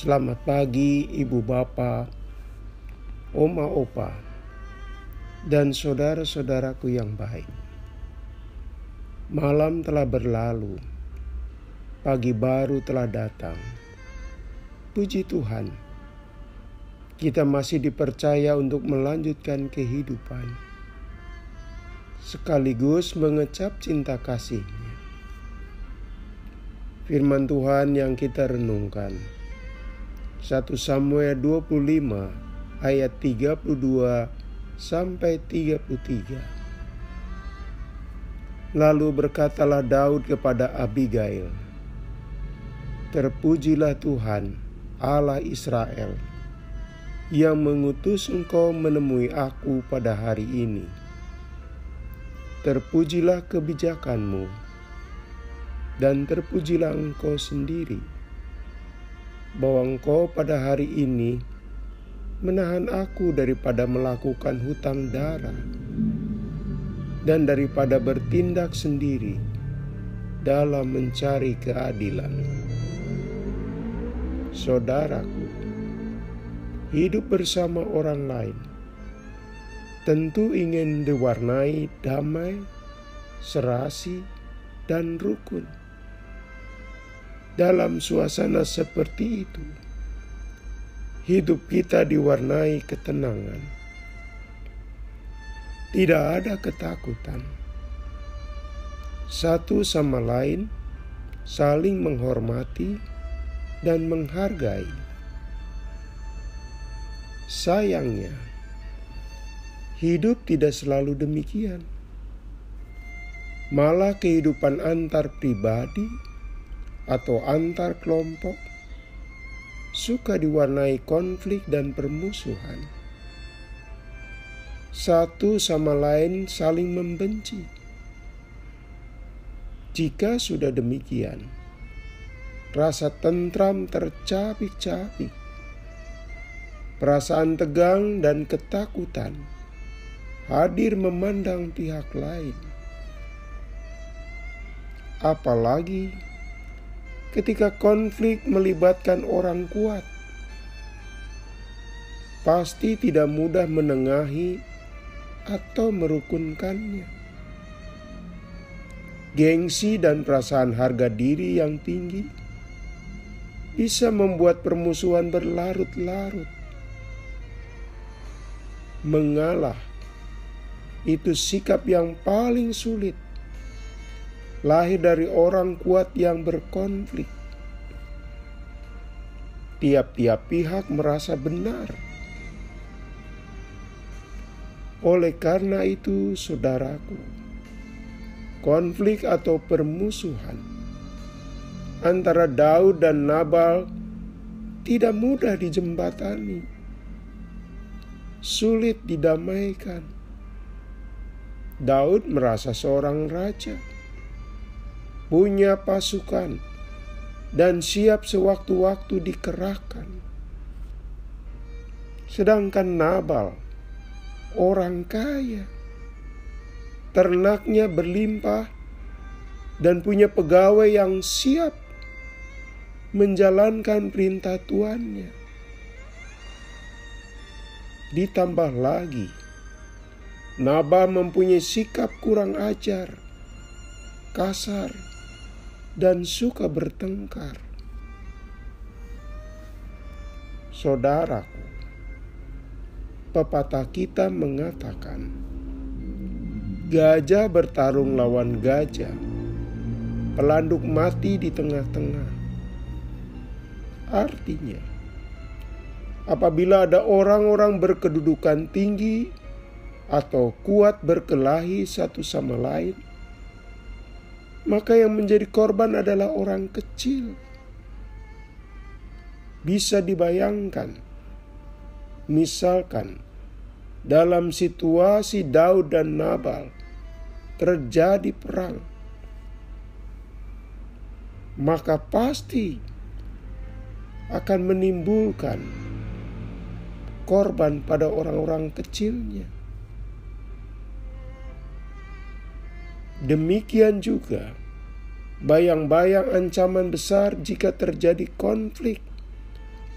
Selamat pagi ibu bapa, oma opa, dan saudara-saudaraku yang baik. Malam telah berlalu, pagi baru telah datang. Puji Tuhan, kita masih dipercaya untuk melanjutkan kehidupan, sekaligus mengecap cinta kasih-Nya. Firman Tuhan yang kita renungkan, 1 Samuel 25 ayat 32 sampai 33. Lalu berkatalah Daud kepada Abigail, "Terpujilah Tuhan, Allah Israel, yang mengutus engkau menemui aku pada hari ini. Terpujilah kebijakanmu, dan terpujilah engkau sendiri, bahwa engkau pada hari ini menahan aku daripada melakukan hutang darah dan daripada bertindak sendiri dalam mencari keadilan." Saudaraku, hidup bersama orang lain tentu ingin diwarnai damai, serasi, dan rukun. Dalam suasana seperti itu, hidup kita diwarnai ketenangan. Tidak ada ketakutan. Satu sama lain saling menghormati dan menghargai. Sayangnya, hidup tidak selalu demikian. Malah kehidupan antar pribadi atau antar kelompok suka diwarnai konflik dan permusuhan. Satu sama lain saling membenci. Jika sudah demikian, rasa tentram tercabik-cabik, perasaan tegang dan ketakutan hadir memandang pihak lain. Apalagi ketika konflik melibatkan orang kuat, pasti tidak mudah menengahi atau merukunkannya. Gengsi dan perasaan harga diri yang tinggi bisa membuat permusuhan berlarut-larut. Mengalah itu sikap yang paling sulit, lahir dari orang kuat yang berkonflik. Tiap-tiap pihak merasa benar. Oleh karena itu, saudaraku, konflik atau permusuhan antara Daud dan Nabal tidak mudah dijembatani, sulit didamaikan. Daud merasa seorang raja, punya pasukan, dan siap sewaktu-waktu dikerahkan. Sedangkan Nabal, orang kaya, ternaknya berlimpah, dan punya pegawai yang siap menjalankan perintah tuannya. Ditambah lagi, Nabal mempunyai sikap kurang ajar, kasar, dan suka bertengkar. Saudaraku, pepatah kita mengatakan, gajah bertarung lawan gajah, pelanduk mati di tengah-tengah. Artinya, apabila ada orang-orang berkedudukan tinggi atau kuat berkelahi satu sama lain, maka yang menjadi korban adalah orang kecil. Bisa dibayangkan, misalkan dalam situasi Daud dan Nabal terjadi perang, maka pasti akan menimbulkan korban pada orang-orang kecilnya. Demikian juga bayang-bayang ancaman besar jika terjadi konflik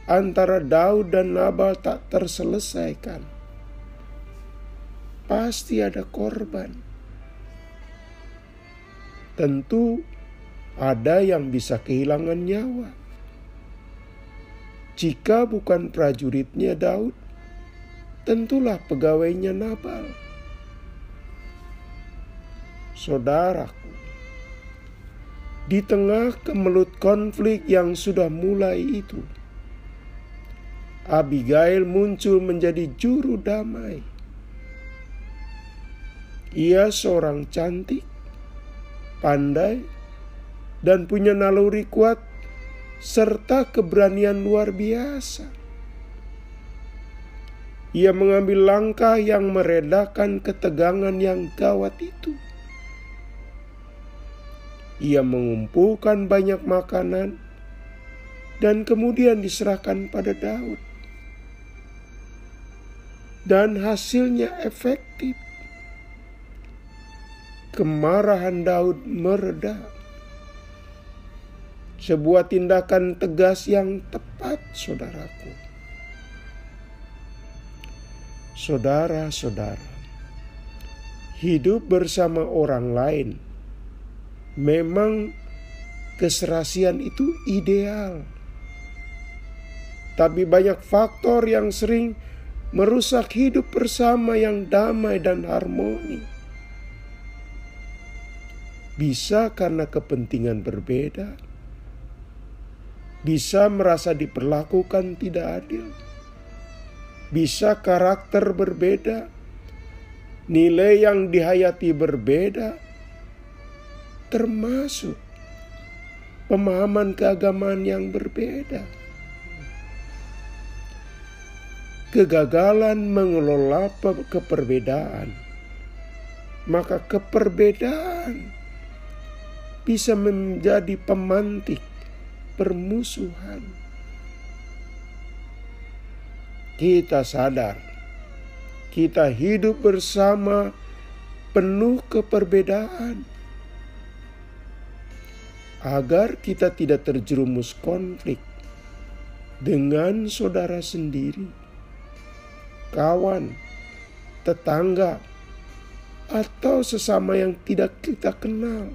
antara Daud dan Nabal tak terselesaikan. Pasti ada korban. Tentu ada yang bisa kehilangan nyawa. Jika bukan prajuritnya Daud, tentulah pegawainya Nabal. Saudaraku, di tengah kemelut konflik yang sudah mulai itu, Abigail muncul menjadi juru damai. Ia seorang cantik, pandai, dan punya naluri kuat serta keberanian luar biasa. Ia mengambil langkah yang meredakan ketegangan yang gawat itu. Ia mengumpulkan banyak makanan dan kemudian diserahkan pada Daud. Dan hasilnya efektif. Kemarahan Daud mereda. Sebuah tindakan tegas yang tepat, saudaraku. Saudara-saudara, hidup bersama orang lain memang keserasian itu ideal. Tapi banyak faktor yang sering merusak hidup bersama yang damai dan harmoni. Bisa karena kepentingan berbeda, bisa merasa diperlakukan tidak adil, bisa karakter berbeda, nilai yang dihayati berbeda, termasuk pemahaman keagamaan yang berbeda. Kegagalan mengelola keperbedaan, maka keperbedaan bisa menjadi pemantik permusuhan. Kita sadar, kita hidup bersama penuh keperbedaan. Agar kita tidak terjerumus konflik dengan saudara sendiri, kawan, tetangga, atau sesama yang tidak kita kenal.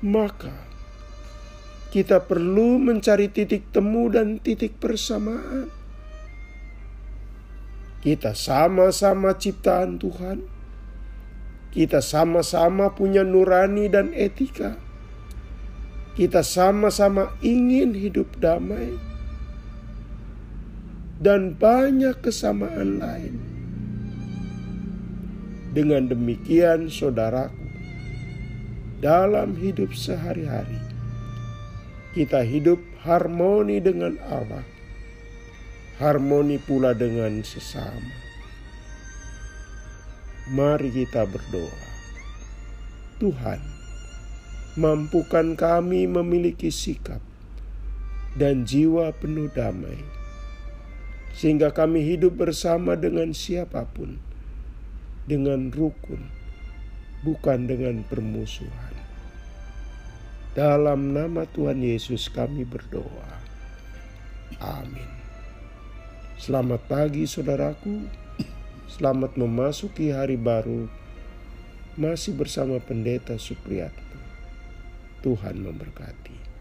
Maka kita perlu mencari titik temu dan titik persamaan. Kita sama-sama ciptaan Tuhan. Kita sama-sama punya nurani dan etika. Kita sama-sama ingin hidup damai. Dan banyak kesamaan lain. Dengan demikian, saudaraku, dalam hidup sehari-hari, kita hidup harmoni dengan Allah, harmoni pula dengan sesama. Mari kita berdoa. Tuhan, mampukan kami memiliki sikap dan jiwa penuh damai, sehingga kami hidup bersama dengan siapapun, dengan rukun, bukan dengan permusuhan. Dalam nama Tuhan Yesus kami berdoa. Amin. Selamat pagi saudaraku. Selamat memasuki hari baru. Masih bersama Pendeta Supriyatno. Tuhan memberkati.